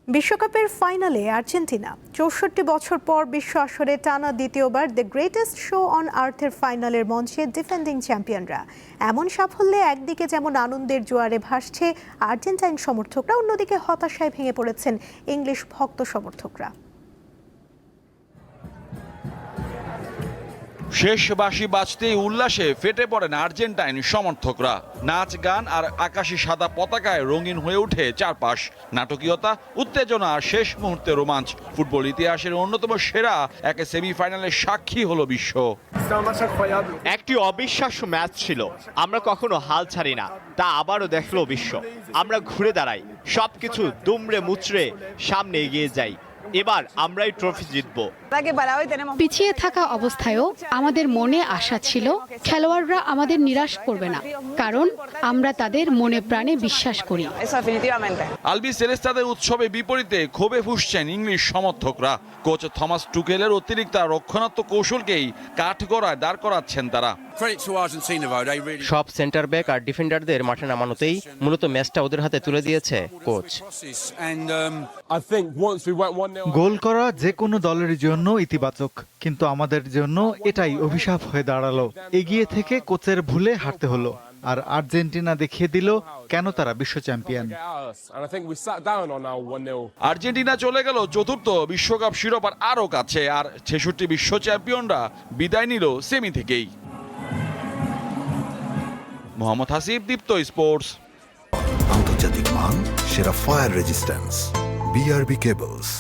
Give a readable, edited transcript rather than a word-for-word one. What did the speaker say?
বিশ্বকাপের ফাইনালে আর্জেন্টিনা ৬৪ বছর পর বিশ্ব আসরে টানা দ্বিতীয়বার দ্য গ্রেটেস্ট শো অন আর্থের ফাইনালের মঞ্চে ডিফেন্ডিং চ্যাম্পিয়নরা। এমন সাফল্যে একদিকে যেমন আনন্দের জোয়ারে ভাসছে আর্জেন্টাইন সমর্থকরা, অন্যদিকে হতাশায় ভেঙে পড়েছেন ইংলিশ ভক্ত সমর্থকরা। শেষ বাঁশি বাজতেই উল্লাসে ফেটে পড়েন আর্জেন্টাইন সমর্থকরা। নাচ গান আর আকাশি সাদা পতাকায় রঙিন হয়ে ওঠে চারপাশ। নাটকীয়তা, উত্তেজনা আর শেষ মুহূর্তে রোমাঞ্চ। ফুটবল ইতিহাসের অন্যতম সেরা এক সেমিফাইনালের সাক্ষী হলো বিশ্ব। একটি অবিশ্বাস্য ম্যাচ ছিল, আমরা কখনো হাল ছাড়ি না, তা আবারও দেখলো বিশ্ব। আমরা ঘুরে দাঁড়াই, সবকিছু দুমড়ে মুচড়ে সামনে এগিয়ে যাই। এবার আমরাই ট্রফি জিতবো। পিছিয়ে থাকা অবস্থায়ও আমাদের মনে আশা ছিল খেলোয়াড়রা আমাদের নিরাশ করবে না, কারণ আমরা তাদের মনে প্রাণে বিশ্বাস করি। আলবি সেলেস্তাদের উৎসবে বিপরীতে ক্ষোভে ফুঁসছেন ইংলিশ সমর্থকরা। কোচ থমাস টুকেলের অতিরিক্ত রক্ষণাত্মক কৌশলকেই কাঠগড়ায় দাঁড় করাচ্ছেন তারা। সব সেন্টার ব্যাক আর ডিফেন্ডারদের মাঠে নামানোতেই মূলত ম্যাচটা ওদের হাতে তুলে দিয়েছে কোচ। গোল করা যে কোনো দলের জন্য ইতিবাচক, কিন্তু আমাদের জন্য এটাই অভিশাপ হয়ে দাঁড়ালো। এগিয়ে থেকে কোচের ভুলে হারতে হলো, আর আর্জেন্টিনা দেখিয়ে দিল কেন তারা বিশ্ব চ্যাম্পিয়ন। আর্জেন্টিনা চলে গেল চতুর্থ বিশ্বকাপ শিরোপার আরও কাছে, আর ৬৬ বিশ্ব চ্যাম্পিয়নরা বিদায় নিল সেমি থেকেই। মোহাম্মদ হাসিব, দীপ্ত স্পোর্টস। আন্তর্জাতিক মান, সেরা ফায়ার রেজিস্ট্যান্স, BRB কেবলস।